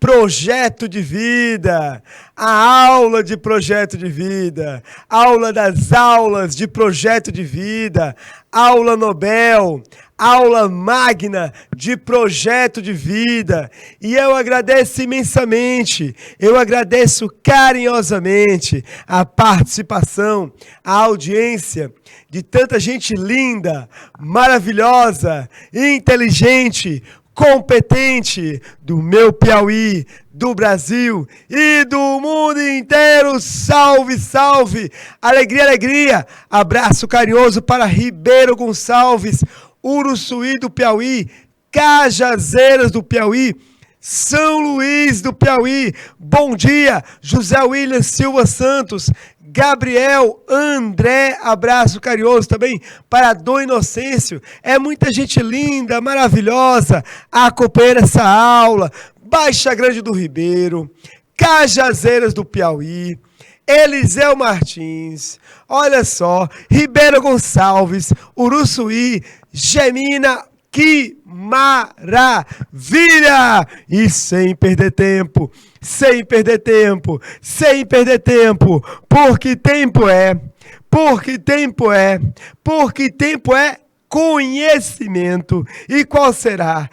Projeto de vida, a aula de projeto de vida, aula das aulas de projeto de vida, aula Nobel, aula magna de projeto de vida. E eu agradeço imensamente, eu agradeço carinhosamente a participação, a audiência de tanta gente linda, maravilhosa, inteligente, competente do meu Piauí, do Brasil e do mundo inteiro. Salve, salve! Alegria, alegria! Abraço carinhoso para Ribeiro Gonçalves, Uruçuí do Piauí, Cajazeiras do Piauí, São Luís do Piauí. Bom dia, José William Silva Santos, Gabriel, André, abraço carinhoso também para Dom Inocêncio. É muita gente linda, maravilhosa, acompanhando essa aula. Baixa Grande do Ribeiro, Cajazeiras do Piauí, Eliseu Martins, olha só, Ribeiro Gonçalves, Uruçuí, Gemina, que maravilha! E sem perder tempo, porque tempo é conhecimento. E qual será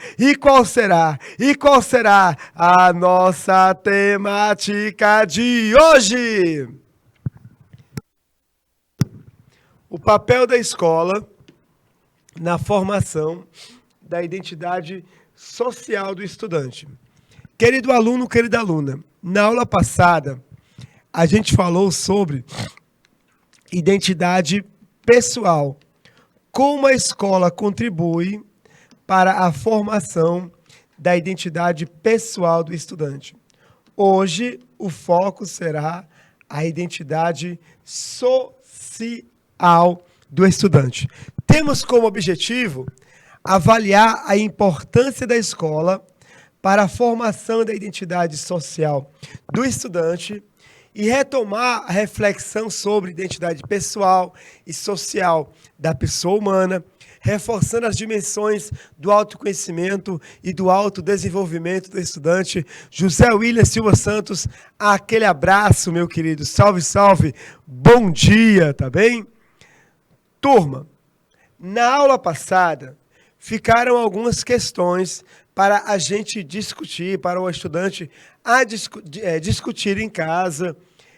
a nossa temática de hoje? O papel da escola na formação da identidade social do estudante. Querido aluno, querida aluna, na aula passada, a gente falou sobre identidade pessoal, como a escola contribui para a formação da identidade pessoal do estudante. Hoje, o foco será a identidade social do estudante. Temos como objetivo avaliar a importância da escola para a formação da identidade social do estudante e retomar a reflexão sobre identidade pessoal e social da pessoa humana, reforçando as dimensões do autoconhecimento e do autodesenvolvimento do estudante. José William Silva Santos, aquele abraço, meu querido. Salve, salve. Bom dia, tá bem? Turma, na aula passada, ficaram algumas questões para a gente discutir, para o estudante discutir em casa,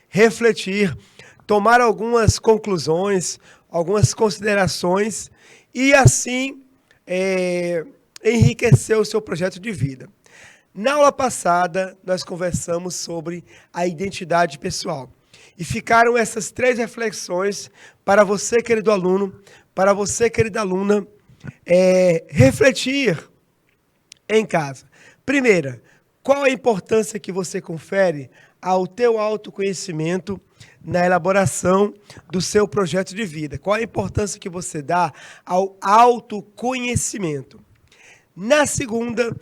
refletir, tomar algumas conclusões, algumas considerações e, assim, enriquecer o seu projeto de vida. Na aula passada, nós conversamos sobre a identidade pessoal. E ficaram essas 3 reflexões para você, querido aluno, para você, querida aluna, refletir em casa. Primeira, qual a importância que você confere ao teu autoconhecimento na elaboração do seu projeto de vida? Qual a importância que você dá ao autoconhecimento? Na segunda,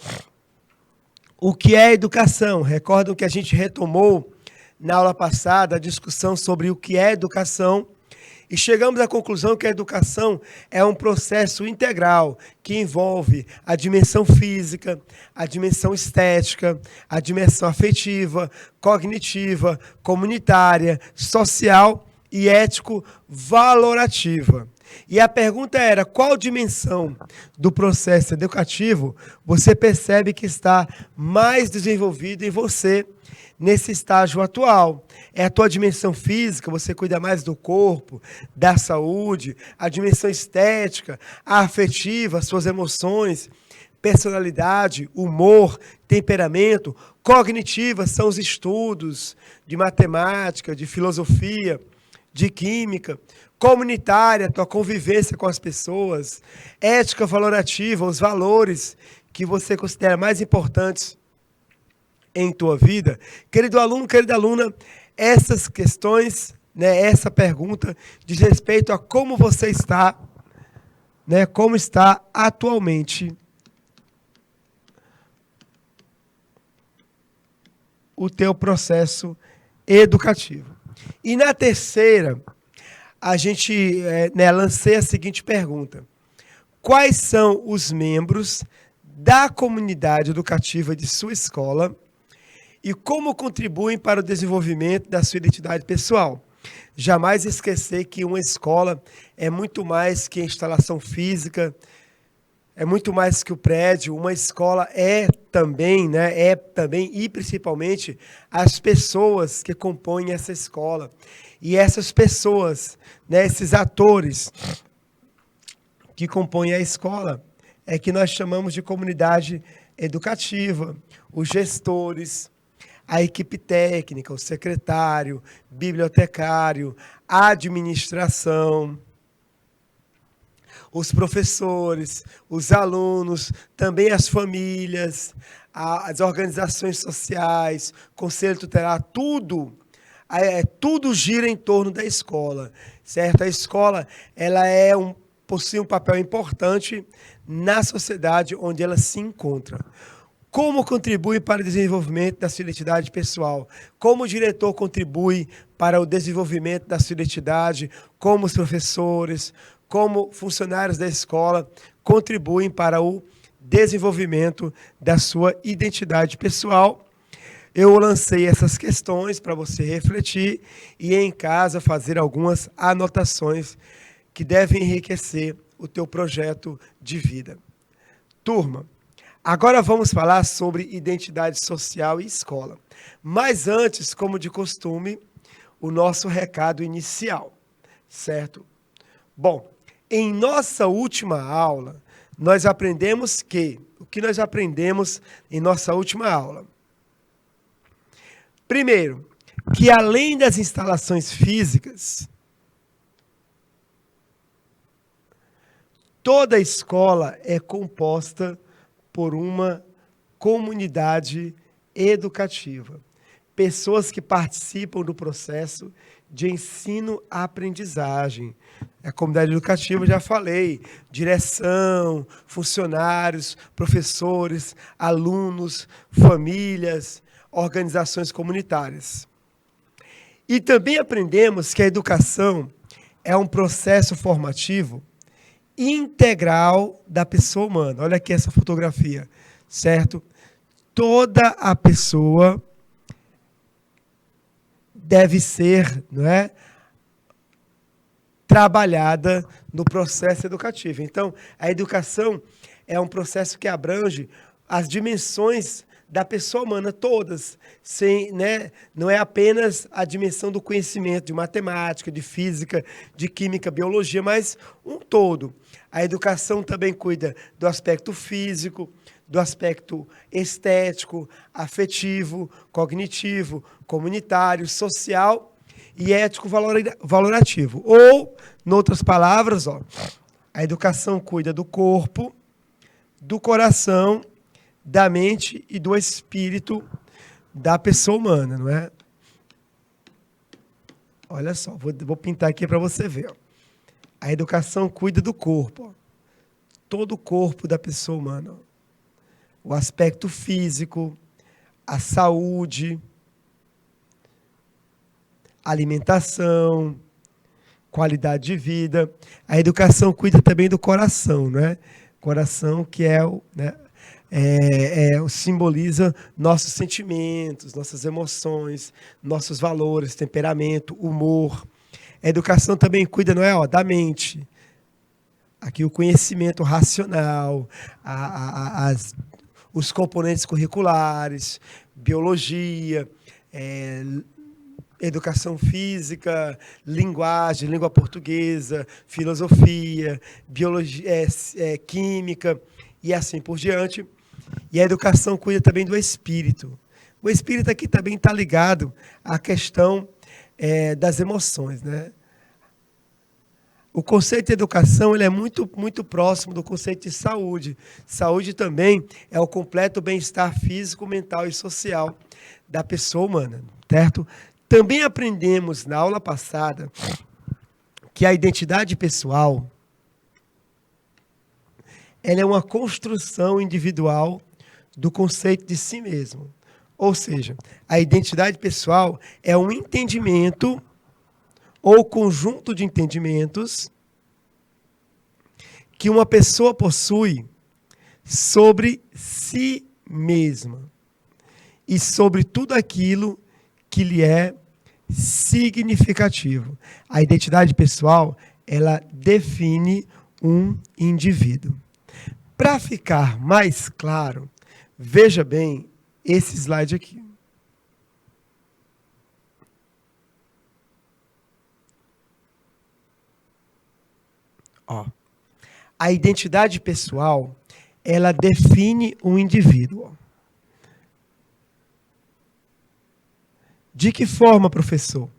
o que é educação? Recordam que a gente retomou na aula passada a discussão sobre o que é educação e chegamos à conclusão que a educação é um processo integral que envolve a dimensão física, a dimensão estética, a dimensão afetiva, cognitiva, comunitária, social e ético-valorativa. E a pergunta era, qual dimensão do processo educativo você percebe que está mais desenvolvida em você nesse estágio atual? É a tua dimensão física, você cuida mais do corpo, da saúde, a dimensão estética, a afetiva, suas emoções, personalidade, humor, temperamento, cognitiva, são os estudos de matemática, de filosofia, de química, comunitária, tua convivência com as pessoas, ética valorativa, os valores que você considera mais importantes em tua vida. Querido aluno, querida aluna, essas questões, essa pergunta diz respeito a como você está, como está atualmente o teu processo educativo. E na terceira, a gente lanceia a seguinte pergunta: quais são os membros da comunidade educativa de sua escola e como contribuem para o desenvolvimento da sua identidade pessoal. Jamais esquecer que uma escola é muito mais que a instalação física, é muito mais que o prédio. Uma escola é também, né? É também e principalmente as pessoas que compõem essa escola. E essas pessoas, né, esses atores que compõem a escola, é que nós chamamos de comunidade educativa, os gestores, a equipe técnica, o secretário, bibliotecário, a administração, os professores, os alunos, também as famílias, as organizações sociais, conselho tutelar, tudo gira em torno da escola, certo? A escola, ela possui um papel importante na sociedade onde ela se encontra. Como contribui para o desenvolvimento da sua identidade pessoal? Como o diretor contribui para o desenvolvimento da sua identidade? Como os professores, como funcionários da escola contribuem para o desenvolvimento da sua identidade pessoal? Eu lancei essas questões para você refletir e em casa fazer algumas anotações que devem enriquecer o teu projeto de vida. Turma, agora vamos falar sobre identidade social e escola. Mas antes, como de costume, o nosso recado inicial, certo? Bom, em nossa última aula, nós aprendemos o que nós aprendemos em nossa última aula? Primeiro, que além das instalações físicas, toda escola é composta por uma comunidade educativa. Pessoas que participam do processo de ensino-aprendizagem. A comunidade educativa, já falei, direção, funcionários, professores, alunos, famílias, organizações comunitárias. E também aprendemos que a educação é um processo formativo integral da pessoa humana. Olha aqui essa fotografia, certo? Toda a pessoa deve ser, não é, trabalhada no processo educativo. Então, a educação é um processo que abrange as dimensões da pessoa humana todas, sem, né, não é apenas a dimensão do conhecimento de matemática, de física, de química, biologia, mas um todo. A educação também cuida do aspecto físico, do aspecto estético, afetivo, cognitivo, comunitário, social e ético-valorativo. Ou, em outras palavras, a educação cuida do corpo, do coração, da mente e do espírito da pessoa humana, não é? Olha só, vou pintar aqui para você ver. A educação cuida do corpo, todo o corpo da pessoa humana. O aspecto físico, a saúde, alimentação, qualidade de vida. A educação cuida também do coração, né? Coração que simboliza nossos sentimentos, nossas emoções, nossos valores, temperamento, humor. A educação também cuida, da mente. Aqui o conhecimento racional, os componentes curriculares, biologia, educação física, linguagem, língua portuguesa, filosofia, biologia, química e assim por diante. E a educação cuida também do espírito. O espírito aqui também está ligado à questão das emoções, né? O conceito de educação ele é muito, muito próximo do conceito de saúde. Saúde também é o completo bem-estar físico, mental e social da pessoa humana, certo? Também aprendemos na aula passada que a identidade pessoal ela é uma construção individual do conceito de si mesmo. Ou seja, a identidade pessoal é um entendimento ou conjunto de entendimentos que uma pessoa possui sobre si mesma. e sobre tudo aquilo que lhe é significativo. A identidade pessoal, ela define um indivíduo. Para ficar mais claro, veja bem esse slide aqui. Ó, a identidade pessoal, ela define um indivíduo. De que forma, professor?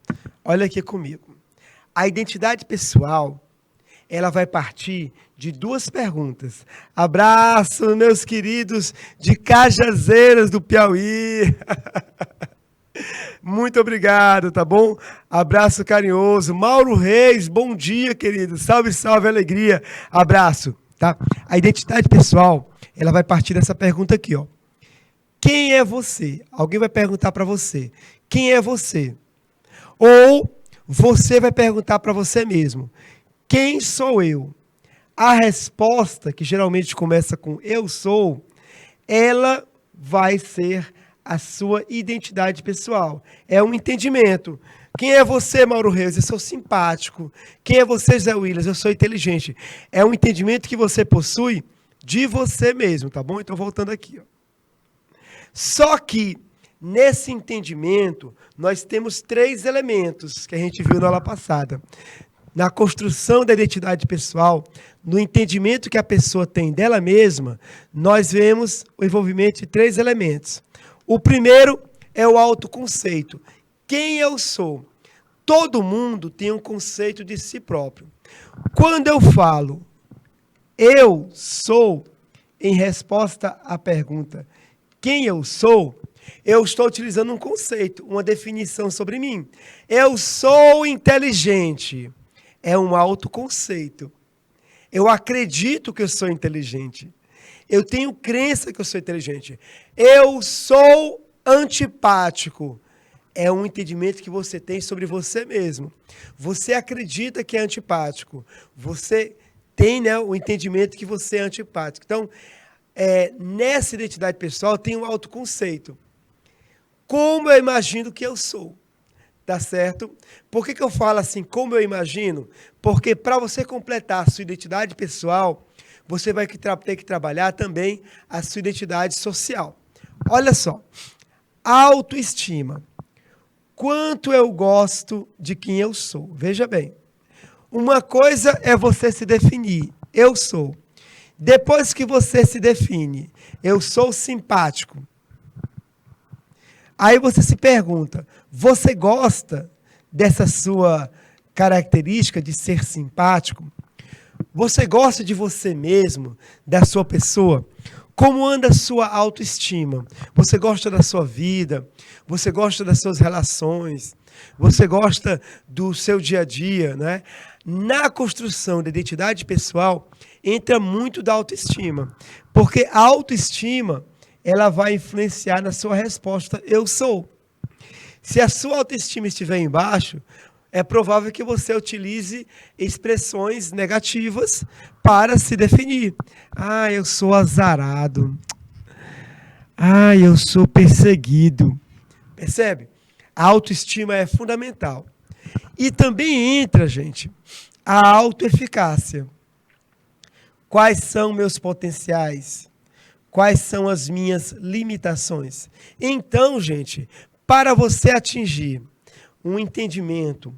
Olha aqui comigo. A identidade pessoal, ela vai partir de duas perguntas. Abraço, meus queridos de Cajazeiras do Piauí. Muito obrigado, tá bom? Abraço carinhoso. Mauro Reis, bom dia, querido. Salve, salve, alegria. Abraço, tá? A identidade pessoal, ela vai partir dessa pergunta aqui, ó. Quem é você? Alguém vai perguntar para você. Quem é você? Ou você vai perguntar para você mesmo. Quem sou eu? A resposta, que geralmente começa com eu sou, ela vai ser a sua identidade pessoal. É um entendimento. Quem é você, Mauro Reis? Eu sou simpático. Quem é você, Zé Williams? Eu sou inteligente. É um entendimento que você possui de você mesmo, tá bom? Então, voltando aqui. Ó. Só que, nesse entendimento, nós temos 3 elementos que a gente viu na aula passada. Na construção da identidade pessoal, no entendimento que a pessoa tem dela mesma, nós vemos o envolvimento de 3 elementos. O primeiro é o autoconceito. Quem eu sou? Todo mundo tem um conceito de si próprio. Quando eu falo eu sou, em resposta à pergunta quem eu sou, eu estou utilizando um conceito, uma definição sobre mim. Eu sou inteligente. É um autoconceito. Eu acredito que eu sou inteligente. Eu tenho crença que eu sou inteligente. Eu sou antipático. É um entendimento que você tem sobre você mesmo. Você acredita que é antipático. Você tem, né, o entendimento que você é antipático. Então, nessa identidade pessoal tem um autoconceito. Como eu imagino que eu sou. Tá certo? Por que eu falo assim, como eu imagino? Porque para você completar a sua identidade pessoal, você vai ter que trabalhar também a sua identidade social. Olha só, autoestima. Quanto eu gosto de quem eu sou. Veja bem, uma coisa é você se definir, eu sou. Depois que você se define, eu sou simpático. Aí você se pergunta, você gosta dessa sua característica de ser simpático? Você gosta de você mesmo, da sua pessoa? Como anda a sua autoestima? Você gosta da sua vida? Você gosta das suas relações? Você gosta do seu dia a dia, né? Na construção da identidade pessoal, entra muito da autoestima. Porque a autoestima, ela vai influenciar na sua resposta, eu sou. Se a sua autoestima estiver embaixo, é provável que você utilize expressões negativas para se definir. Ah, eu sou azarado. Ah, eu sou perseguido. Percebe? A autoestima é fundamental. E também entra, gente, a autoeficácia. Quais são meus potenciais? Quais são as minhas limitações? Então, gente, para você atingir um entendimento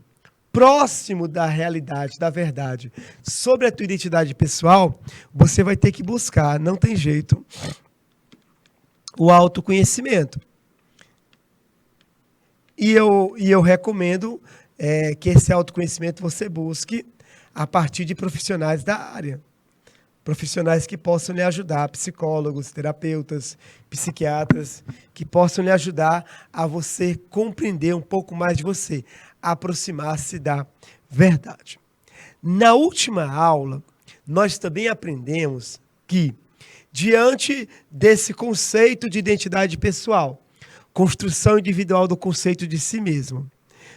próximo da realidade, da verdade, sobre a tua identidade pessoal, você vai ter que buscar, não tem jeito, o autoconhecimento. E eu recomendo que esse autoconhecimento você busque a partir de profissionais da área. Profissionais que possam lhe ajudar, psicólogos, terapeutas, psiquiatras, que possam lhe ajudar a você compreender um pouco mais de você, aproximar-se da verdade. Na última aula, nós também aprendemos que, diante desse conceito de identidade pessoal, construção individual do conceito de si mesmo,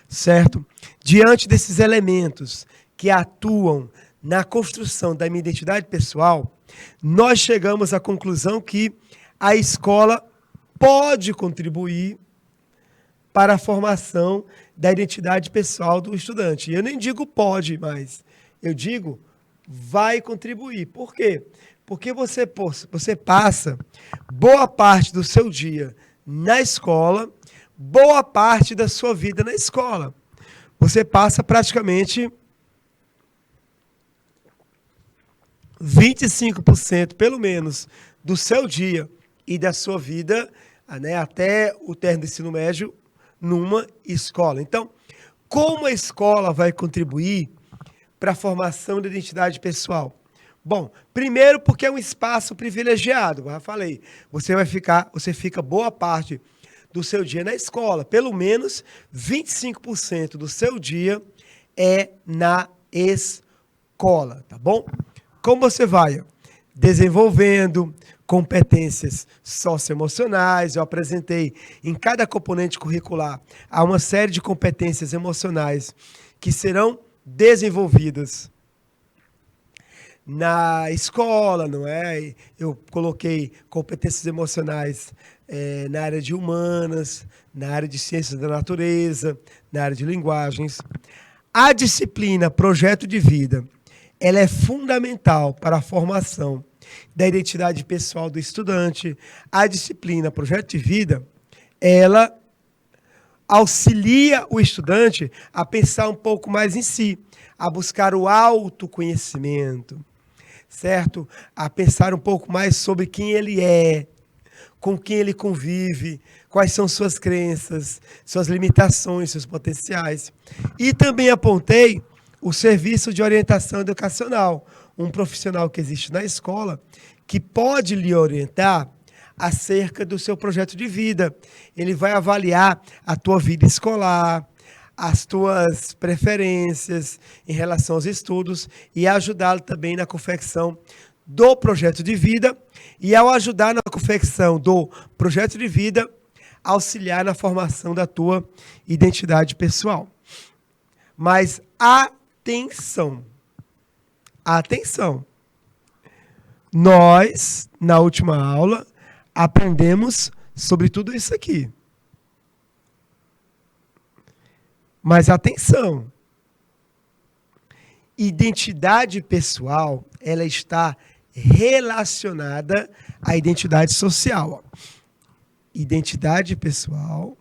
certo? Diante desses elementos que atuam na construção da minha identidade pessoal, nós chegamos à conclusão que a escola pode contribuir para a formação da identidade pessoal do estudante. E eu nem digo pode mais, eu digo vai contribuir. Por quê? Porque você passa boa parte do seu dia na escola, boa parte da sua vida na escola. Você passa praticamente 25%, pelo menos, do seu dia e da sua vida, né, até o término do ensino médio, numa escola. Então, como a escola vai contribuir para a formação da identidade pessoal? Bom, primeiro porque é um espaço privilegiado, eu já falei, você fica boa parte do seu dia na escola, pelo menos 25% do seu dia é na escola, tá bom? Como você vai? Desenvolvendo competências socioemocionais. Eu apresentei em cada componente curricular há uma série de competências emocionais que serão desenvolvidas na escola, não é? Eu coloquei competências emocionais na área de humanas, na área de ciências da natureza, na área de linguagens. A disciplina Projeto de Vida, ela é fundamental para a formação da identidade pessoal do estudante. A disciplina Projeto de Vida, ela auxilia o estudante a pensar um pouco mais em si, a buscar o autoconhecimento, certo? A pensar um pouco mais sobre quem ele é, com quem ele convive, quais são suas crenças, suas limitações, seus potenciais. E também apontei o serviço de orientação educacional, um profissional que existe na escola que pode lhe orientar acerca do seu projeto de vida. Ele vai avaliar a tua vida escolar, as tuas preferências em relação aos estudos e ajudá-lo também na confecção do projeto de vida. E ao ajudar na confecção do projeto de vida, auxiliar na formação da tua identidade pessoal. Mas atenção! Atenção! Nós, na última aula, aprendemos sobre tudo isso aqui. Mas atenção! Identidade pessoal, ela está relacionada à identidade social. Identidade pessoal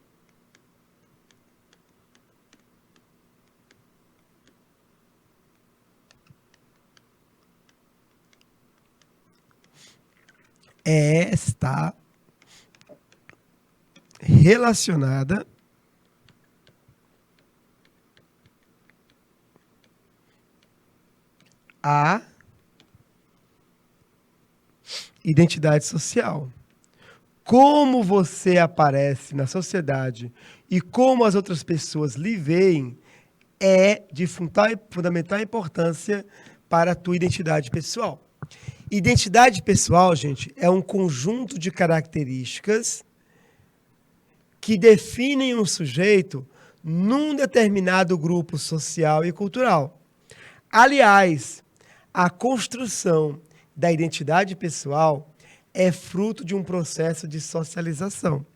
está relacionada à identidade social. Como você aparece na sociedade e como as outras pessoas lhe veem é de fundamental importância para a tua identidade pessoal. Identidade pessoal, gente, é um conjunto de características que definem um sujeito num determinado grupo social e cultural. Aliás, a construção da identidade pessoal é fruto de um processo de socialização.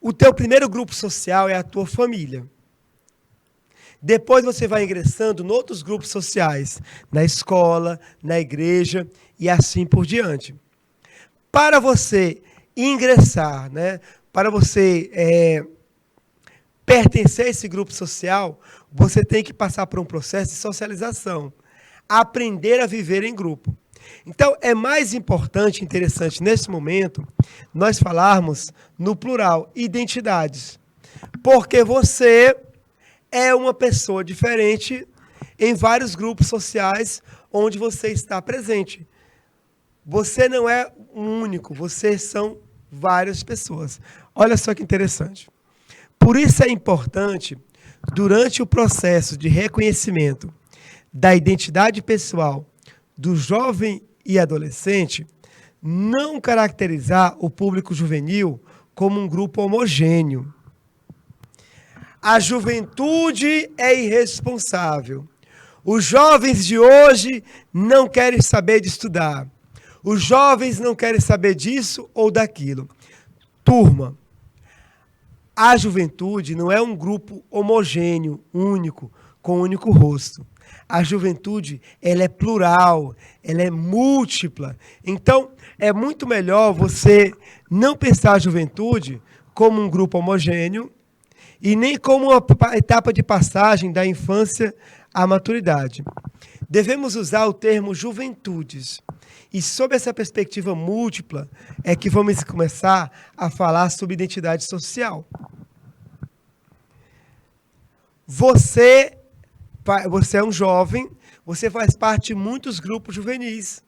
O teu primeiro grupo social é a tua família. Depois você vai ingressando em outros grupos sociais, na escola, na igreja e assim por diante. Para você ingressar, né, para você pertencer a esse grupo social, você tem que passar por um processo de socialização, aprender a viver em grupo. Então, é mais importante, interessante, nesse momento, nós falarmos no plural, identidades. Porque você é uma pessoa diferente em vários grupos sociais onde você está presente. Você não é um único, vocês são várias pessoas. Olha só que interessante. Por isso é importante, durante o processo de reconhecimento da identidade pessoal do jovem e adolescente, não caracterizar o público juvenil como um grupo homogêneo. A juventude é irresponsável. Os jovens de hoje não querem saber de estudar. Os jovens não querem saber disso ou daquilo. Turma, a juventude não é um grupo homogêneo, único, com um único rosto. A juventude, ela é plural, ela é múltipla. Então, é muito melhor você não pensar a juventude como um grupo homogêneo e nem como uma etapa de passagem da infância à maturidade. Devemos usar o termo juventudes. E sob essa perspectiva múltipla é que vamos começar a falar sobre identidade social. Você é um jovem, você faz parte de muitos grupos juvenis.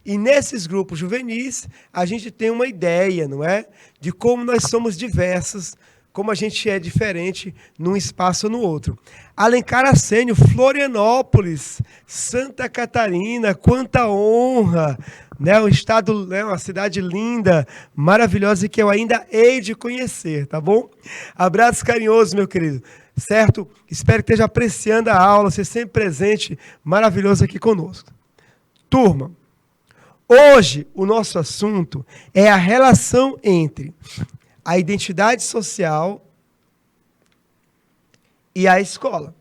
E nesses grupos juvenis, a gente tem uma ideia, não é? De como nós somos diversos, como a gente é diferente num espaço ou no outro. Alencar Ascenio, Florianópolis, Santa Catarina, quanta honra! Né? Um estado, né? Uma cidade linda, maravilhosa e que eu ainda hei de conhecer, tá bom? Abraço carinhoso, meu querido. Certo? Espero que esteja apreciando a aula, ser sempre presente, maravilhoso aqui conosco. Turma, hoje o nosso assunto é a relação entre a identidade social e a escola.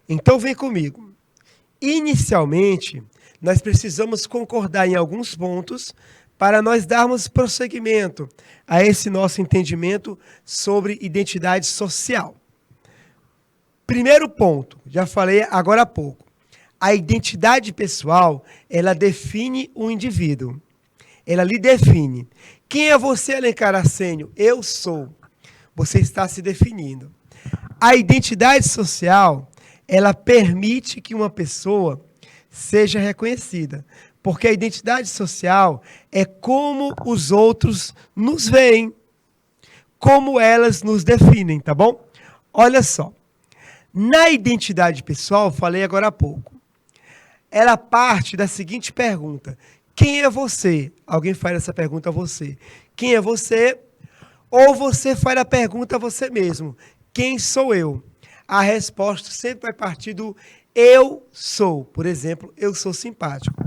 Então vem comigo. Inicialmente, nós precisamos concordar em alguns pontos para nós darmos prosseguimento a esse nosso entendimento sobre identidade social. Primeiro ponto, já falei agora há pouco. A identidade pessoal, ela define o indivíduo. Ela lhe define. Quem é você, Alencar Ascenio? Eu sou. Você está se definindo. A identidade social, ela permite que uma pessoa seja reconhecida. Porque a identidade social é como os outros nos veem. Como elas nos definem, tá bom? Olha só. Na identidade pessoal, falei agora há pouco, ela parte da seguinte pergunta: quem é você? Alguém faz essa pergunta a você. Quem é você? Ou você faz a pergunta a você mesmo: quem sou eu? A resposta sempre vai partir do eu sou. Por exemplo, eu sou simpático.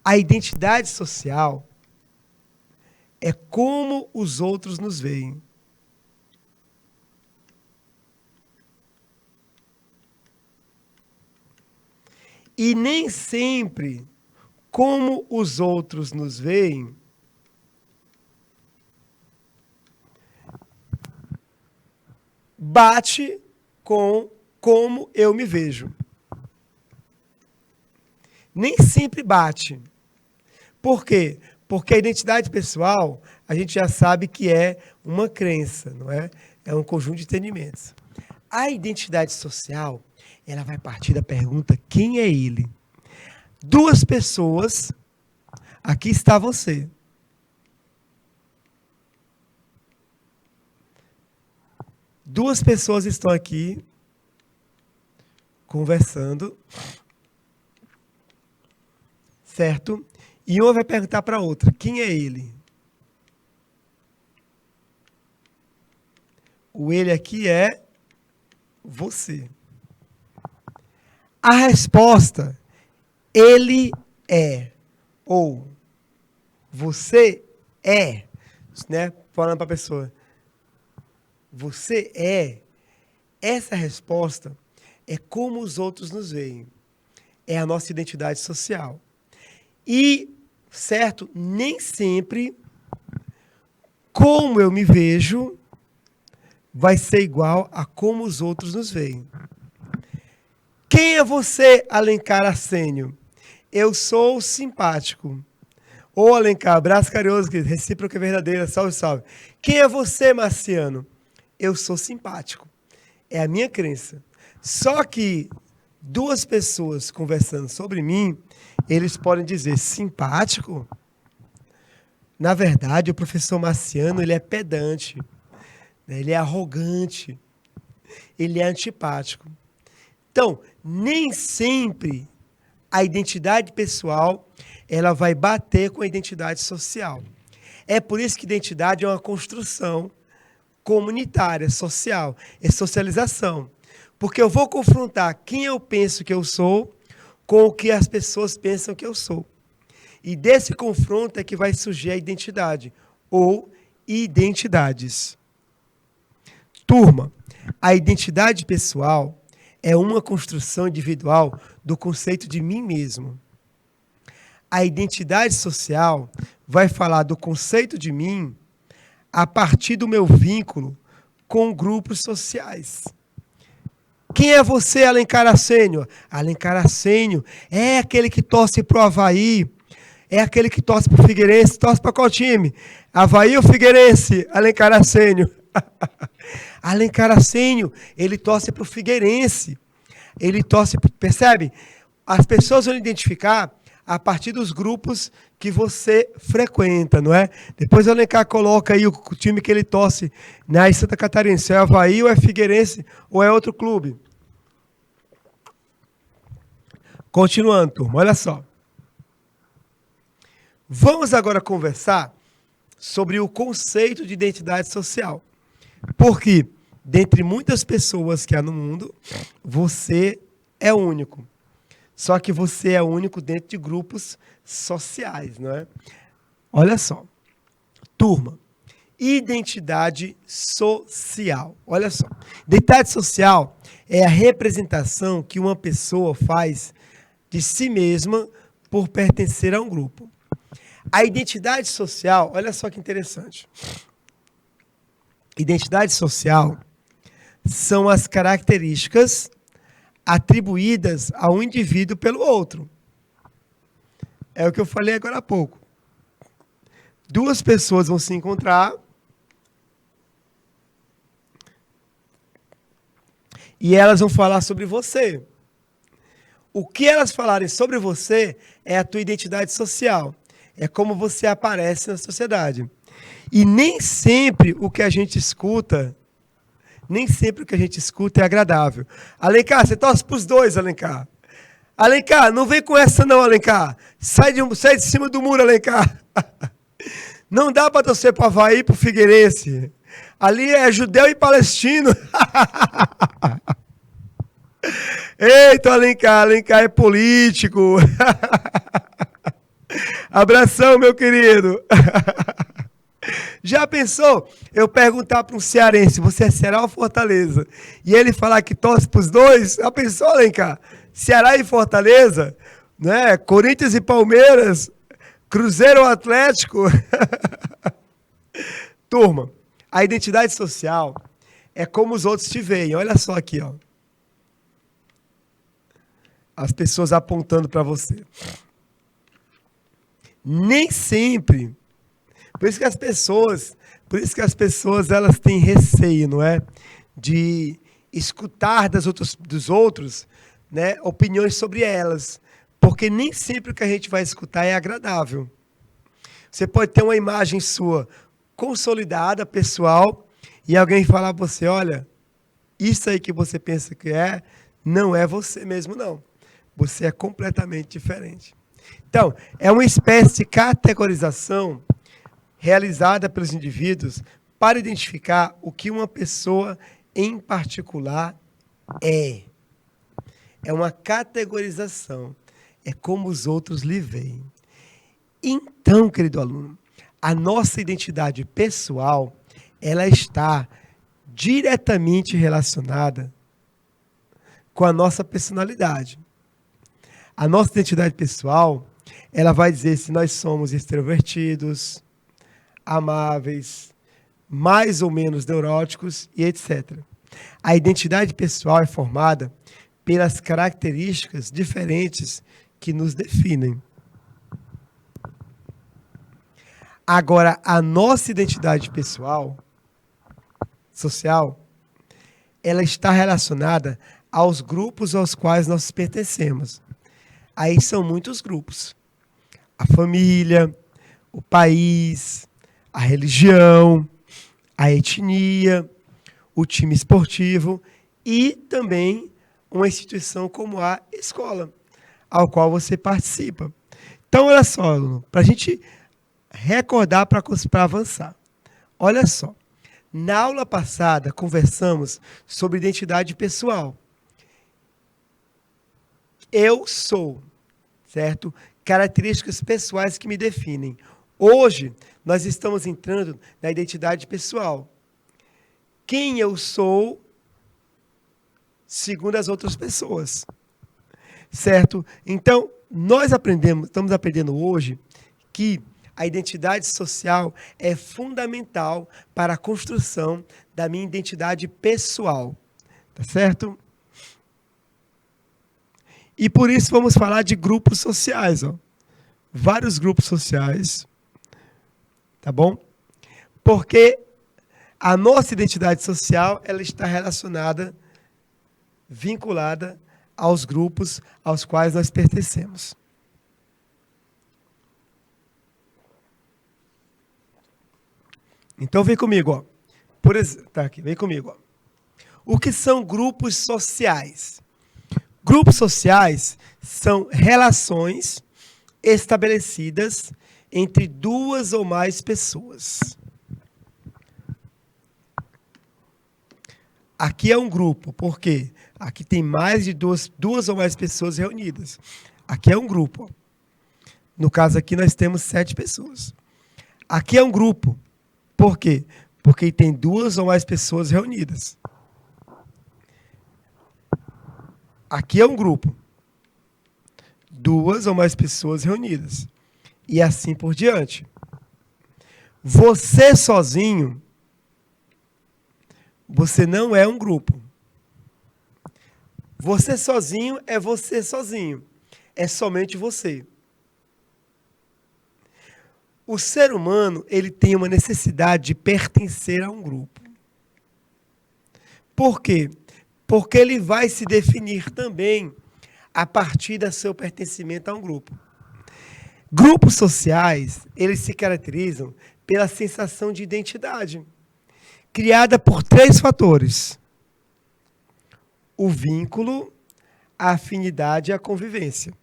A identidade social é como os outros nos veem. E nem sempre como os outros nos veem bate com como eu me vejo. Nem sempre bate. Por quê? Porque a identidade pessoal, a gente já sabe que é uma crença, não é? É um conjunto de entendimentos. A identidade social, ela vai partir da pergunta: quem é ele? Duas pessoas, aqui está você. Duas pessoas estão aqui conversando, certo? E uma vai perguntar para a outra: quem é ele? O ele aqui é você. A resposta: ele é, ou você é, né? Falando para a pessoa, você é. Essa resposta é como os outros nos veem. É a nossa identidade social. E, certo, nem sempre como eu me vejo vai ser igual a como os outros nos veem. Quem é você, Alencar Ascenio? Eu sou simpático. Ô, Alencar, abraço carinhoso, recíproca e verdadeira, salve, salve. Quem é você, Marciano? Eu sou simpático. É a minha crença. Só que duas pessoas conversando sobre mim, eles podem dizer: simpático? Na verdade, o professor Marciano, ele é pedante, né? Ele é arrogante, ele é antipático. Então, nem sempre a identidade pessoal ela vai bater com a identidade social. É por isso que identidade é uma construção comunitária, social, é socialização. Porque eu vou confrontar quem eu penso que eu sou com o que as pessoas pensam que eu sou. E desse confronto é que vai surgir a identidade, ou identidades. Turma, a identidade pessoal é uma construção individual do conceito de mim mesmo. A identidade social vai falar do conceito de mim a partir do meu vínculo com grupos sociais. Quem é você, Alencar Assênio? Alencar Assênio é aquele que torce para o Avaí, é aquele que torce para o Figueirense. Torce para qual time? Avaí ou Figueirense? Alencar Assênio. Alencar Assênio, ele torce para o Figueirense. Ele torce, percebe? As pessoas vão identificar a partir dos grupos que você frequenta, não é? Depois o Alencar coloca aí o time que ele torce, né, em Santa Catarina, se é Avaí ou é Figueirense ou é outro clube. Continuando, turma, olha só. Vamos agora conversar sobre o conceito de identidade social. Porque, dentre muitas pessoas que há no mundo, você é único. Só que você é único dentro de grupos sociais, não é? Olha só. Turma, identidade social. Olha só. Identidade social é a representação que uma pessoa faz de si mesma por pertencer a um grupo. A identidade social, olha só que interessante. Identidade social são as características atribuídas a um indivíduo pelo outro. É o que eu falei agora há pouco. Duas pessoas vão se encontrar e elas vão falar sobre você. O que elas falarem sobre você é a tua identidade social. É como você aparece na sociedade. E nem sempre o que a gente escuta é agradável. Alencar, você torce para os dois, Alencar. Alencar, não vem com essa não, Alencar. Sai de cima do muro, Alencar. Não dá para torcer para o Avaí e para o Figueirense. Ali é judeu e palestino. Eita, Alencar é político. Abração, meu querido. Já pensou eu perguntar para um cearense, você é Ceará ou Fortaleza? E ele falar que torce para os dois? Já pensou, Alencar? Ceará e Fortaleza? Né? Corinthians e Palmeiras? Cruzeiro ou Atlético? Turma, a identidade social é como os outros te veem. Olha só aqui, ó. As pessoas apontando para você. Nem sempre. Por isso que as pessoas elas têm receio, não é? De escutar dos outros, né, opiniões sobre elas. Porque nem sempre o que a gente vai escutar é agradável. Você pode ter uma imagem sua consolidada, pessoal, e alguém falar para você, olha, isso aí que você pensa que é, não é você mesmo, não. Você é completamente diferente. Então, é uma espécie de categorização realizada pelos indivíduos para identificar o que uma pessoa em particular é. É uma categorização. É como os outros lhe veem. Então, querido aluno, a nossa identidade pessoal, ela está diretamente relacionada com a nossa personalidade. A nossa identidade pessoal, ela vai dizer se nós somos extrovertidos, amáveis, mais ou menos neuróticos e etc. A identidade pessoal é formada pelas características diferentes que nos definem. Agora, a nossa identidade pessoal, social, ela está relacionada aos grupos aos quais nós pertencemos. Aí são muitos grupos. A família, o país, a religião, a etnia, o time esportivo e também uma instituição como a escola, ao qual você participa. Então, olha só, aluno, para a gente recordar para avançar. Olha só, na aula passada conversamos sobre identidade pessoal. Eu sou, certo? Características pessoais que me definem. Hoje, nós estamos entrando na identidade pessoal. Quem eu sou segundo as outras pessoas. Certo? Então, estamos aprendendo hoje que a identidade social é fundamental para a construção da minha identidade pessoal. Tá certo? E por isso vamos falar de grupos sociais, ó. Vários grupos sociais. Tá bom? Porque a nossa identidade social, ela está relacionada, vinculada aos grupos aos quais nós pertencemos. Então vem comigo, ó. Tá aqui, vem comigo, ó. O que são grupos sociais? Grupos sociais são relações estabelecidas entre duas ou mais pessoas. Aqui é um grupo, por quê? Aqui tem mais de duas ou mais pessoas reunidas. Aqui é um grupo. No caso aqui nós temos 7 pessoas. Aqui é um grupo. Por quê? Porque tem 2 ou mais pessoas reunidas. Aqui é um grupo. 2 ou mais pessoas reunidas. E assim por diante. Você sozinho, você não é um grupo. Você sozinho é você sozinho. É somente você. O ser humano, ele tem uma necessidade de pertencer a um grupo. Por quê? Porque ele vai se definir também a partir do seu pertencimento a um grupo. Grupos sociais, eles se caracterizam pela sensação de identidade, criada por 3 fatores: o vínculo, a afinidade e a convivência.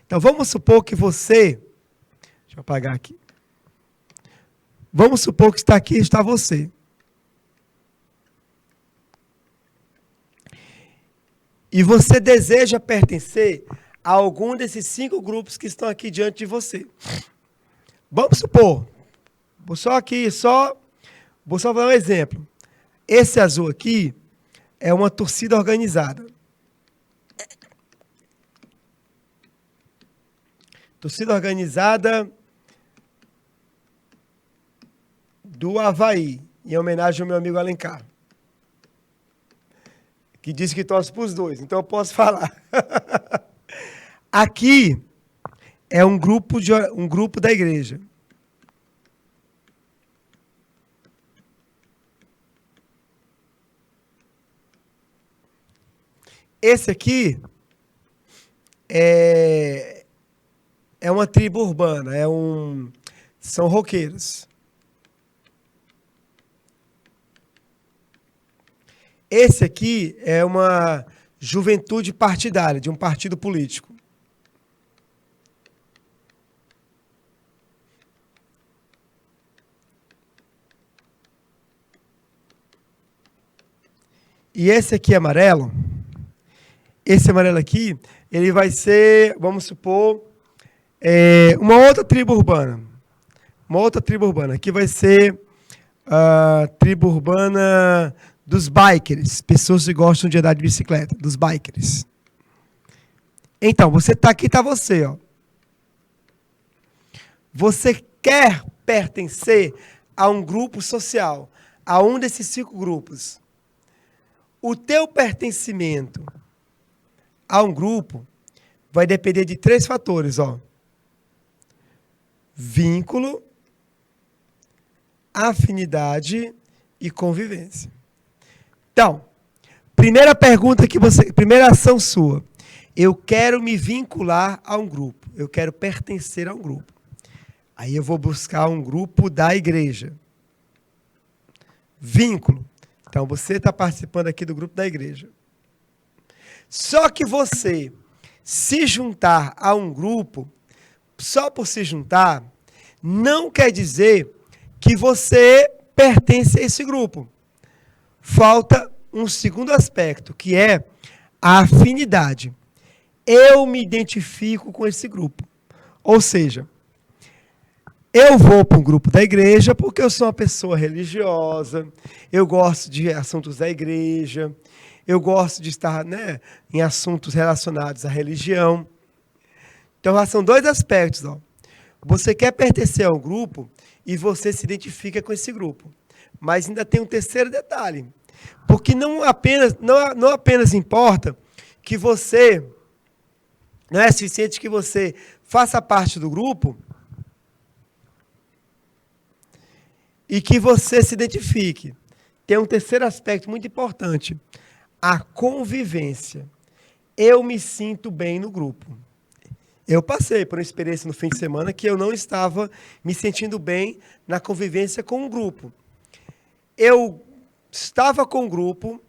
Então, vamos supor que você... Deixa eu apagar aqui. Vamos supor que está aqui, está você. E você deseja pertencer a algum desses 5 grupos que estão aqui diante de você. Vamos supor, vou só dar um exemplo. Esse azul aqui é uma torcida organizada. Torcida organizada do Avaí, em homenagem ao meu amigo Alencar, que disse que torce para os 2, então eu posso falar. Aqui é um grupo da igreja. Esse aqui é uma tribo urbana, são roqueiros. Esse aqui é uma juventude partidária, de um partido político. E esse aqui amarelo, esse amarelo aqui, ele vai ser, vamos supor, uma outra tribo urbana. Uma outra tribo urbana. Aqui vai ser a tribo urbana dos bikers, pessoas que gostam de andar de bicicleta, dos bikers. Então, você está aqui, está você, ó. Você quer pertencer a um grupo social, a um desses 5 grupos. O teu pertencimento a um grupo vai depender de 3 fatores, ó. Vínculo, afinidade e convivência. Então, primeira ação sua. Eu quero me vincular a um grupo. Eu quero pertencer a um grupo. Aí eu vou buscar um grupo da igreja. Vínculo. Então, você está participando aqui do grupo da igreja. Só que você se juntar a um grupo, só por se juntar, não quer dizer que você pertence a esse grupo. Falta um segundo aspecto, que é a afinidade. Eu me identifico com esse grupo. Ou seja, Eu vou para um grupo da igreja porque eu sou uma pessoa religiosa, eu gosto de assuntos da igreja, eu gosto de estar, né, em assuntos relacionados à religião. Então, já são dois aspectos. Ó. Você quer pertencer a um grupo e você se identifica com esse grupo. Mas ainda tem um terceiro detalhe. Porque não apenas importa que você, não é suficiente que você faça parte do grupo e que você se identifique. Tem um terceiro aspecto muito importante. A convivência. Eu me sinto bem no grupo. Eu passei por uma experiência no fim de semana que eu não estava me sentindo bem na convivência com o grupo. Eu estava com o grupo,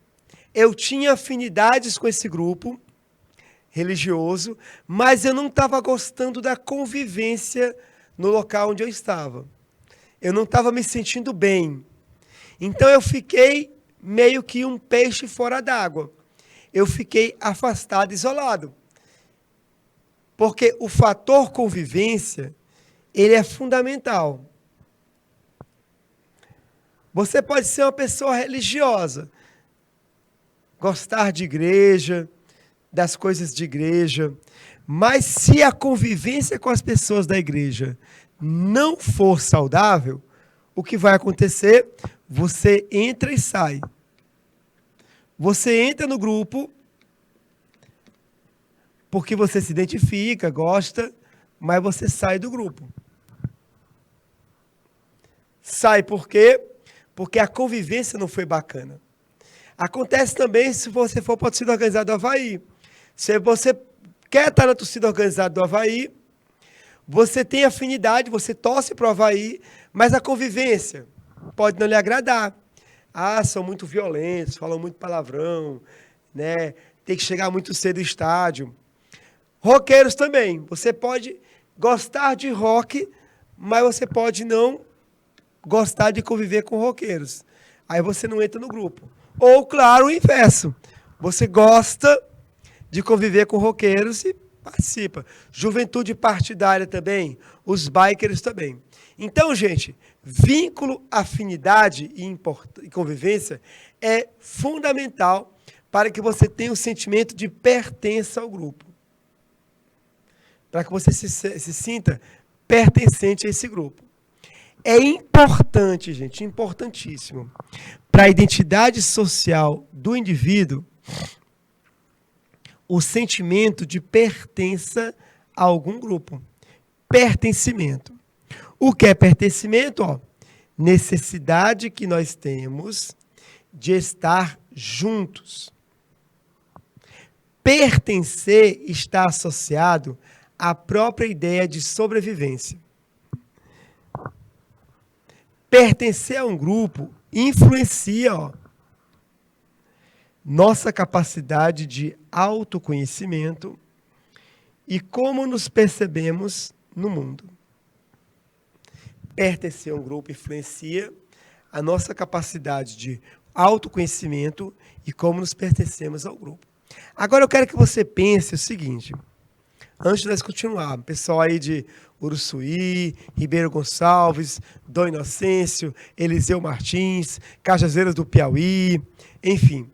eu tinha afinidades com esse grupo religioso, mas eu não estava gostando da convivência no local onde eu estava. Eu não estava me sentindo bem. Então eu fiquei meio que um peixe fora d'água. Eu fiquei afastado, isolado. Porque o fator convivência, ele é fundamental. Você pode ser uma pessoa religiosa, gostar de igreja, das coisas de igreja, mas se a convivência com as pessoas da igreja não for saudável, o que vai acontecer? Você entra e sai. Você entra no grupo porque você se identifica, gosta, mas você sai do grupo. Sai por quê? Porque a convivência não foi bacana. Acontece também se você for para a torcida organizada do Avaí. Se você quer estar na torcida organizada do Avaí, você tem afinidade, você torce para o Avaí, mas a convivência pode não lhe agradar. Ah, são muito violentos, falam muito palavrão, né? Tem que chegar muito cedo no estádio. Roqueiros também. Você pode gostar de rock, mas você pode não gostar de conviver com roqueiros. Aí você não entra no grupo. Ou, claro, o inverso. Você gosta de conviver com roqueiros e participa. Juventude partidária também. Os bikers também. Então, gente, vínculo, afinidade e convivência é fundamental para que você tenha o sentimento de pertença ao grupo. Para que você se sinta pertencente a esse grupo. É importante, gente, importantíssimo, para a identidade social do indivíduo, o sentimento de pertença a algum grupo. Pertencimento. O que é pertencimento? Ó, necessidade que nós temos de estar juntos. Pertencer está associado à própria ideia de sobrevivência. Pertencer a um grupo influencia, ó, nossa capacidade de autoconhecimento e como nos percebemos no mundo. Pertencer a um grupo influencia a nossa capacidade de autoconhecimento e como nos pertencemos ao grupo. Agora eu quero que você pense o seguinte, antes de nós continuarmos, pessoal aí de Uruçuí, Ribeiro Gonçalves, Dom Inocêncio, Eliseu Martins, Cajazeiras do Piauí, enfim.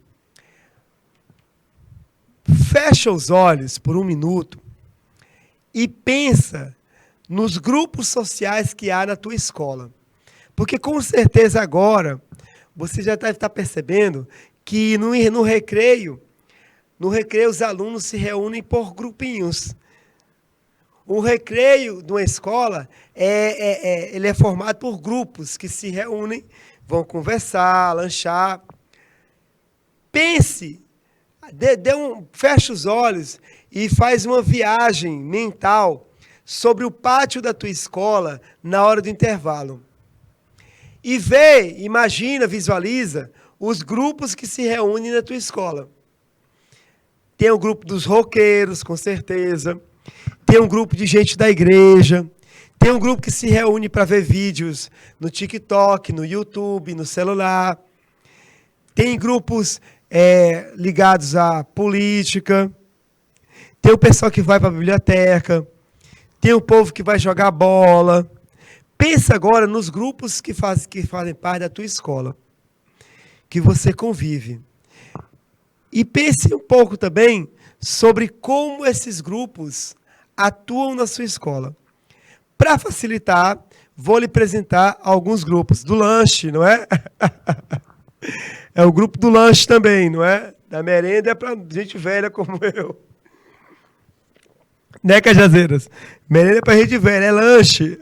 Fecha os olhos por um minuto e pensa nos grupos sociais que há na tua escola. Porque com certeza agora você já deve estar percebendo que no recreio os alunos se reúnem por grupinhos. O recreio de uma escola ele é formado por grupos que se reúnem, vão conversar, lanchar. Pense, fecha os olhos e faz uma viagem mental sobre o pátio da tua escola na hora do intervalo. E imagina, visualiza os grupos que se reúnem na tua escola. Tem o grupo dos roqueiros, com certeza. Tem um grupo de gente da igreja. Tem um grupo que se reúne para ver vídeos no TikTok, no YouTube, no celular. Tem grupos ligados à política. Tem o pessoal que vai para a biblioteca. Tem o povo que vai jogar bola. Pensa agora nos grupos que fazem parte da tua escola, que você convive. E pense um pouco também sobre como esses grupos atuam na sua escola. Para facilitar, vou lhe apresentar alguns grupos. Do lanche, não é? É o grupo do lanche também, não é? Da merenda é para gente velha como eu. Né, Cajazeiras? Merenda é para gente velha, é lanche.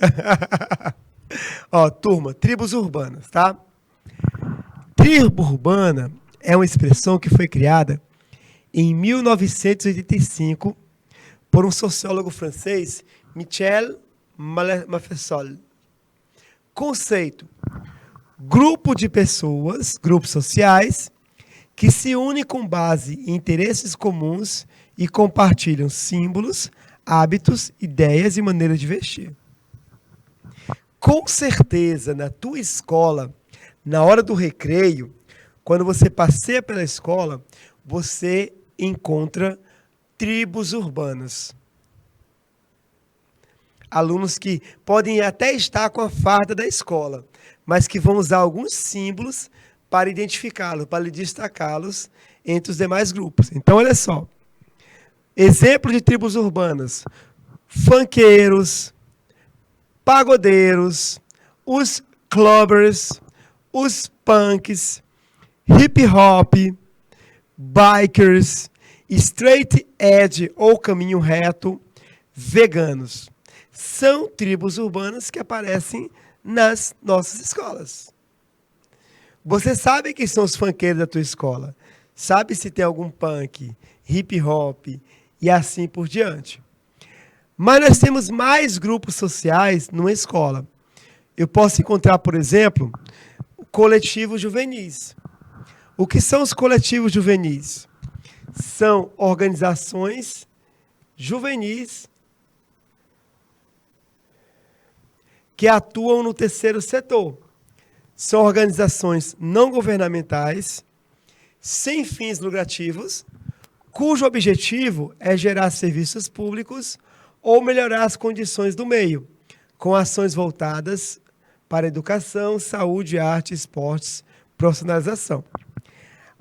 Ó, turma, tribos urbanas, tá? Tribo urbana é uma expressão que foi criada em 1985 por um sociólogo francês, Michel Maffesol. Conceito: grupo de pessoas, grupos sociais, que se unem com base em interesses comuns e compartilham símbolos, hábitos, ideias e maneiras de vestir. Com certeza, na tua escola, na hora do recreio, quando você passeia pela escola, você encontra tribos urbanas. Alunos que podem até estar com a farda da escola, mas que vão usar alguns símbolos para identificá-los, para destacá-los entre os demais grupos. Então, olha só. Exemplo de tribos urbanas: funkeiros, pagodeiros, os clubbers, os punks, hip hop, bikers, straight edge ou caminho reto, veganos. São tribos urbanas que aparecem nas nossas escolas. Você sabe quem são os funkeiros da tua escola? Sabe se tem algum punk, hip hop e assim por diante. Mas nós temos mais grupos sociais numa escola. Eu posso encontrar, por exemplo, coletivos juvenis. O que são os coletivos juvenis? São organizações juvenis que atuam no terceiro setor. São organizações não governamentais, sem fins lucrativos, cujo objetivo é gerar serviços públicos ou melhorar as condições do meio, com ações voltadas para educação, saúde, arte, esportes, profissionalização.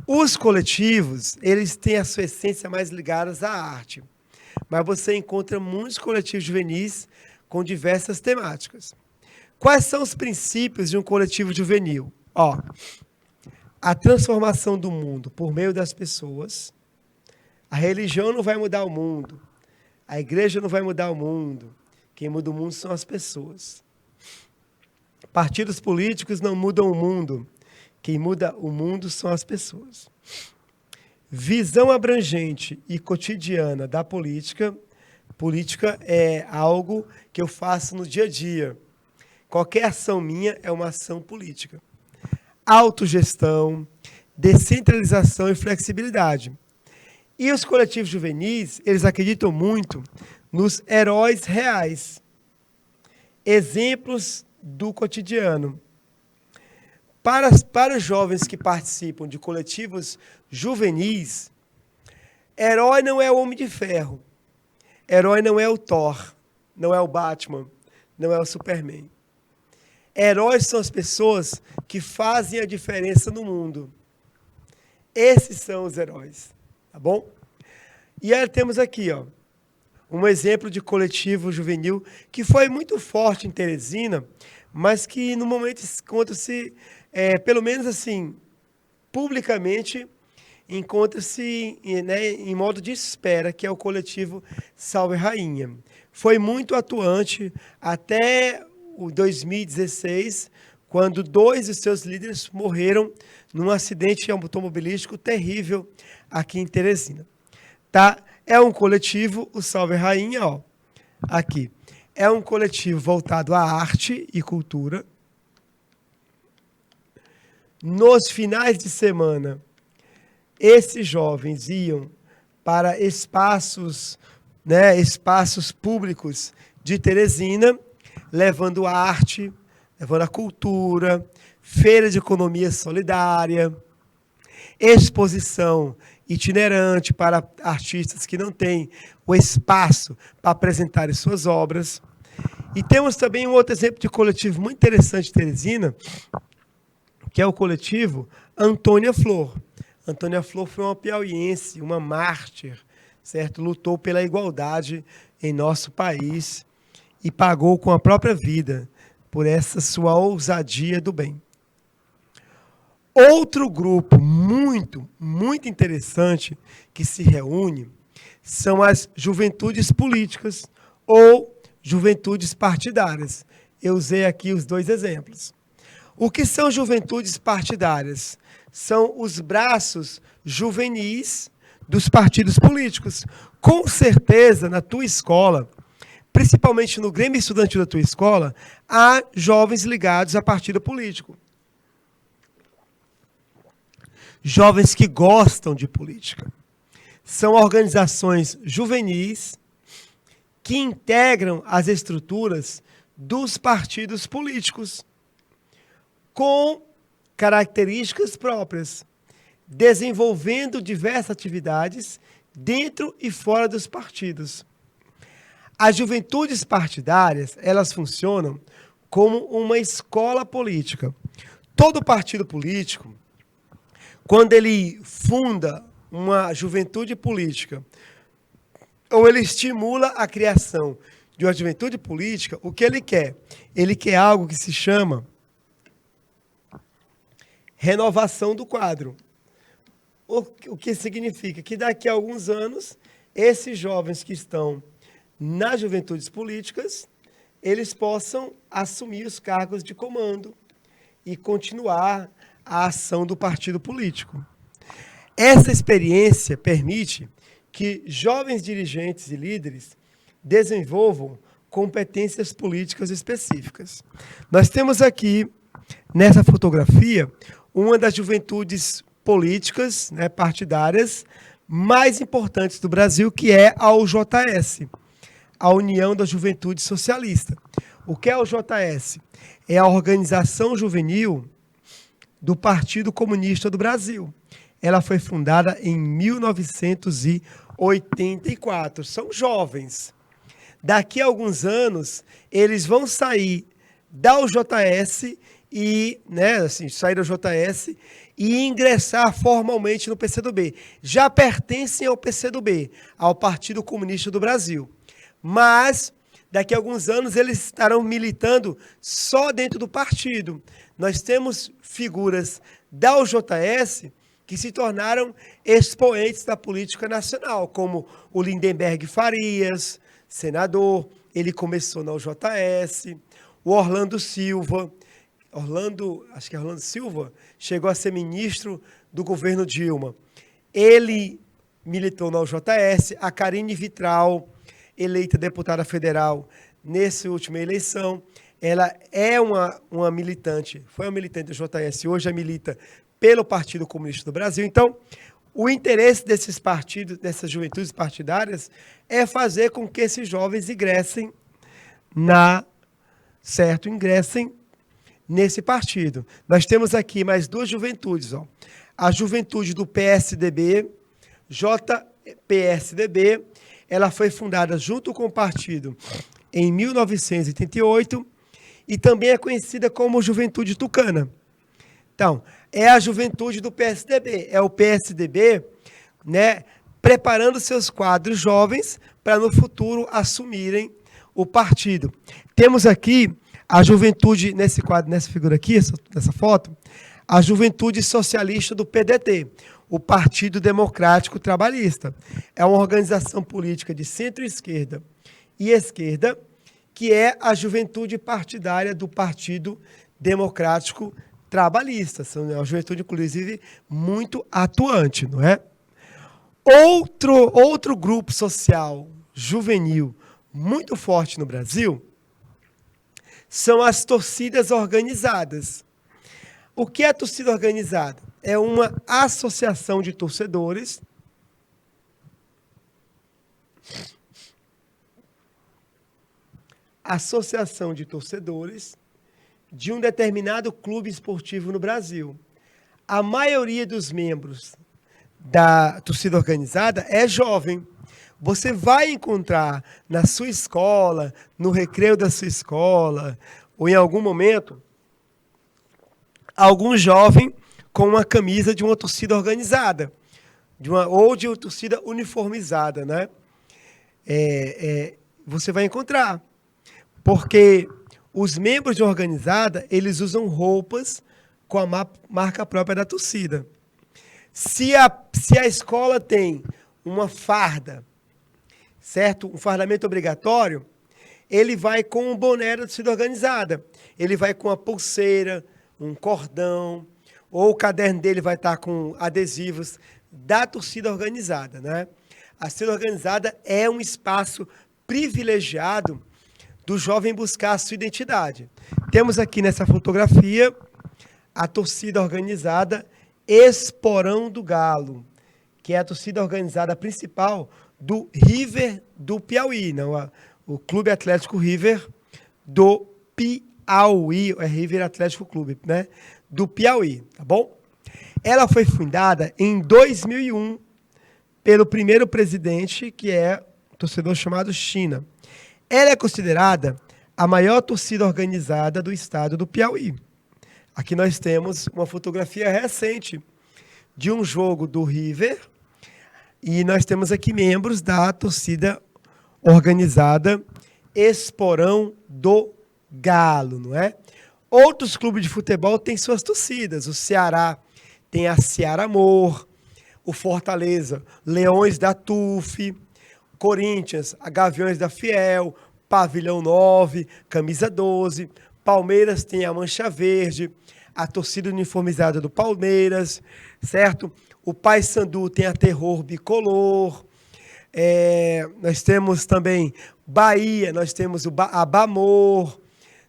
Os coletivos, eles têm a sua essência mais ligadas à arte, mas você encontra muitos coletivos juvenis com diversas temáticas. Quais são os princípios de um coletivo juvenil? Ó, a transformação do mundo por meio das pessoas. A religião não vai mudar o mundo. A igreja não vai mudar o mundo. Quem muda o mundo são as pessoas. Partidos políticos não mudam o mundo. Quem muda o mundo são as pessoas. Visão abrangente e cotidiana da política. Política é algo que eu faço no dia a dia. Qualquer ação minha é uma ação política. Autogestão, descentralização e flexibilidade. E os coletivos juvenis, eles acreditam muito nos heróis reais. Exemplos do cotidiano. Para os jovens que participam de coletivos juvenis, herói não é o Homem de Ferro. Herói não é o Thor, não é o Batman, não é o Superman. Heróis são as pessoas que fazem a diferença no mundo. Esses são os heróis, tá bom? E aí temos aqui, ó, um exemplo de coletivo juvenil que foi muito forte em Teresina, mas que no momento encontra-se, pelo menos assim, publicamente, encontra-se, né, em modo de espera, que é o coletivo Salve Rainha. Foi muito atuante até o 2016, quando 2 de seus líderes morreram num acidente automobilístico terrível aqui em Teresina. Tá? É um coletivo, o Salve Rainha, ó, aqui. É um coletivo voltado à arte e cultura. Nos finais de semana, esses jovens iam para espaços, né, espaços públicos de Teresina, levando a arte, levando a cultura, feira de economia solidária, exposição itinerante para artistas que não têm o espaço para apresentarem suas obras. E temos também um outro exemplo de coletivo muito interessante de Teresina, que é o coletivo Antônia Flor. Antônia Flor foi uma piauiense, uma mártir, certo? Lutou pela igualdade em nosso país e pagou com a própria vida por essa sua ousadia do bem. Outro grupo muito interessante que se reúne são as juventudes políticas ou juventudes partidárias. Eu usei aqui os dois exemplos. O que são juventudes partidárias? São os braços juvenis dos partidos políticos. Com certeza, na tua escola, principalmente no Grêmio Estudantil da tua escola, há jovens ligados a partido político. Jovens que gostam de política. São organizações juvenis que integram as estruturas dos partidos políticos com características próprias, desenvolvendo diversas atividades dentro e fora dos partidos. As juventudes partidárias, elas funcionam como uma escola política. Todo partido político, quando ele funda uma juventude política, ou ele estimula a criação de uma juventude política, o que ele quer? Ele quer algo que se chama renovação do quadro. O que significa que daqui a alguns anos, esses jovens que estão nas juventudes políticas, eles possam assumir os cargos de comando e continuar a ação do partido político. Essa experiência permite que jovens dirigentes e líderes desenvolvam competências políticas específicas. Nós temos aqui, nessa fotografia, uma das juventudes políticas, né, partidárias mais importantes do Brasil, que é a UJS, a União da Juventude Socialista. O que é a UJS? É a organização juvenil do Partido Comunista do Brasil. Ela foi fundada em 1984. São jovens. Daqui a alguns anos, eles vão sair da UJS e, sair da UJS e ingressar formalmente no PCdoB. Já pertencem ao PCdoB, ao Partido Comunista do Brasil. Mas, daqui a alguns anos, eles estarão militando só dentro do partido. Nós temos figuras da UJS que se tornaram expoentes da política nacional, como o Lindenberg Farias, senador, ele começou na UJS, o Orlando Silva, acho que é Orlando Silva, chegou a ser ministro do governo Dilma. Ele militou na UJS, a Karine Vitral, eleita deputada federal nessa última eleição, ela é uma militante, foi uma militante da JS, hoje é milita pelo Partido Comunista do Brasil. Então, o interesse desses partidos, dessas juventudes partidárias, é fazer com que esses jovens ingressem nesse partido. Nós temos aqui mais duas juventudes. Ó. A juventude do PSDB, JPSDB, ela foi fundada junto com o partido em 1988 e também é conhecida como Juventude Tucana. Então, é a juventude do PSDB, é o PSDB, né, preparando seus quadros jovens para no futuro assumirem o partido. Temos aqui a juventude, nesse quadro, nessa figura aqui, nessa foto, a juventude socialista do PDT, o Partido Democrático Trabalhista. É uma organização política de centro-esquerda e esquerda, que é a juventude partidária do Partido Democrático Trabalhista. É uma juventude, inclusive, muito atuante, não é? Outro grupo social juvenil muito forte no Brasil são as torcidas organizadas. O que é a torcida organizada? É uma associação de torcedores de um determinado clube esportivo no Brasil. A maioria dos membros da torcida organizada é jovem. você vai encontrar na sua escola, no recreio da sua escola, ou em algum momento, algum jovem com uma camisa de uma torcida organizada, ou de uma torcida uniformizada, né? Você vai encontrar. Porque os membros de organizada, eles usam roupas com a marca própria da torcida. Se a escola tem uma farda, certo? Um fardamento obrigatório, ele vai com um boné da torcida organizada. Ele vai com a pulseira, um cordão, ou o caderno dele vai estar com adesivos da torcida organizada, né? A torcida organizada é um espaço privilegiado do jovem buscar a sua identidade. Temos aqui nessa fotografia a torcida organizada Esporão do Galo, que é a torcida organizada principal do River do Piauí, não, o Clube Atlético River do Piauí, é River Atlético Clube, né? Do Piauí, tá bom? Ela foi fundada em 2001 pelo primeiro presidente, que é um torcedor chamado China. Ela é considerada a maior torcida organizada do estado do Piauí. Aqui nós temos uma fotografia recente de um jogo do River e nós temos aqui membros da torcida organizada Esporão do Galo, não é? Outros clubes de futebol têm suas torcidas. O Ceará tem a Ceará Amor, o Fortaleza, Leões da TUF, Corinthians, a Gaviões da Fiel, Pavilhão 9, Camisa 12, Palmeiras tem a Mancha Verde, a torcida uniformizada do Palmeiras, certo? O Paysandu tem a Terror Bicolor, nós temos também Bahia, nós temos a Bamor,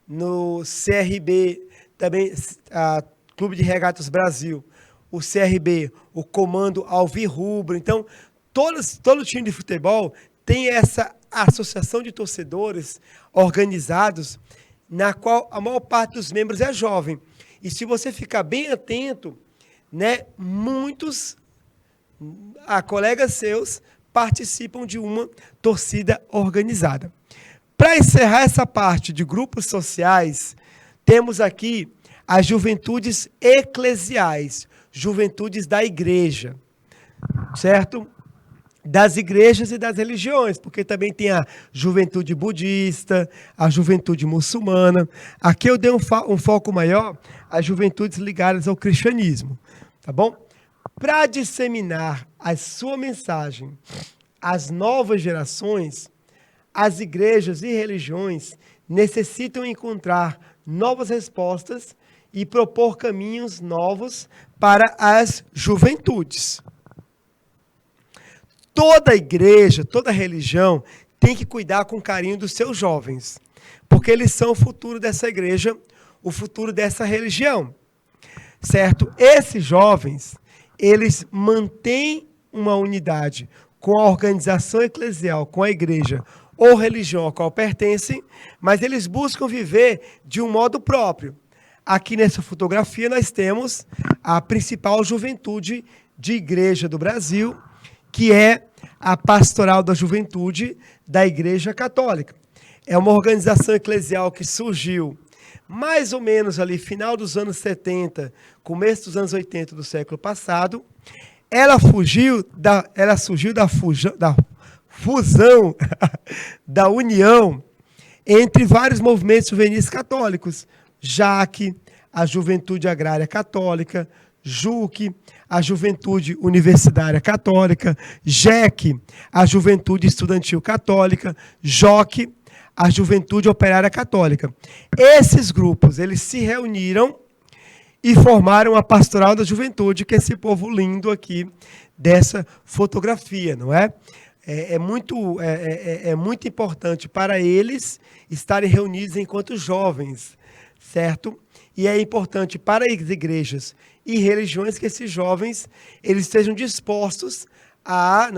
no CRB, também a Clube de Regatas Brasil, o CRB, o Comando Alvirrubro. Então, todo time de futebol tem essa associação de torcedores organizados, na qual a maior parte dos membros é jovem. E se você ficar bem atento, né, muitos colegas seus participam de uma torcida organizada. Para encerrar essa parte de grupos sociais, temos aqui as juventudes eclesiais, juventudes da igreja, certo? Das igrejas e das religiões, porque também tem a juventude budista, a juventude muçulmana. Aqui eu dei um foco maior às juventudes ligadas ao cristianismo, tá bom? Para disseminar a sua mensagem às novas gerações, as igrejas e religiões necessitam encontrar novas respostas e propor caminhos novos para as juventudes. Toda igreja, toda religião tem que cuidar com carinho dos seus jovens, porque eles são o futuro dessa igreja, o futuro dessa religião, certo? Esses jovens, eles mantêm uma unidade com a organização eclesial, com a igreja ou religião a qual pertencem, mas eles buscam viver de um modo próprio. Aqui nessa fotografia nós temos a principal juventude de igreja do Brasil, que é a Pastoral da Juventude da Igreja Católica. É uma organização eclesial que surgiu mais ou menos ali, final dos anos 70, começo dos anos 80 do século passado. Ela surgiu da fusão, da união entre vários movimentos juvenis católicos. JAC, a Juventude Agrária Católica, JUC, a Juventude Universitária Católica, JEC, a Juventude Estudantil Católica, JOC, a Juventude Operária Católica. Esses grupos, eles se reuniram e formaram a Pastoral da Juventude, que é esse povo lindo aqui dessa fotografia, não é? É muito importante para eles estarem reunidos enquanto jovens, certo? E é importante para as igrejas e religiões que esses jovens eles estejam dispostos a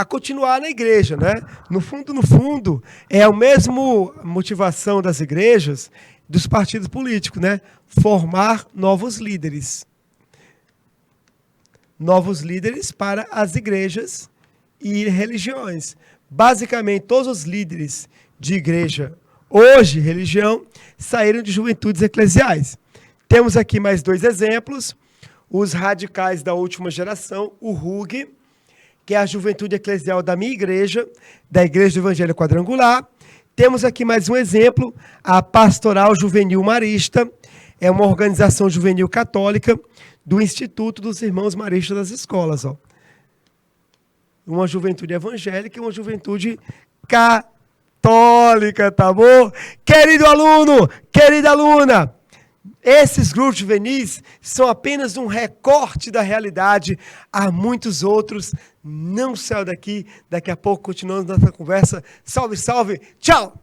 continuar na igreja, né? No fundo, é a mesma motivação das igrejas, dos partidos políticos, né? Formar novos líderes. novos líderes para as igrejas e religiões. Basicamente, todos os líderes de igreja, hoje religião, saíram de juventudes eclesiais. Temos aqui mais 2 exemplos. Os radicais da última geração, o RUG, que é a juventude eclesial da minha igreja, da Igreja do Evangelho Quadrangular. Temos aqui mais um exemplo, a Pastoral Juvenil Marista, é uma organização juvenil católica do Instituto dos Irmãos Maristas das Escolas. Ó. Uma juventude evangélica e uma juventude católica, tá bom? Querido aluno, querida aluna, esses grupos juvenis são apenas um recorte da realidade. Há muitos outros. Não saiam daqui. Daqui a pouco continuamos nossa conversa. Salve, salve. Tchau.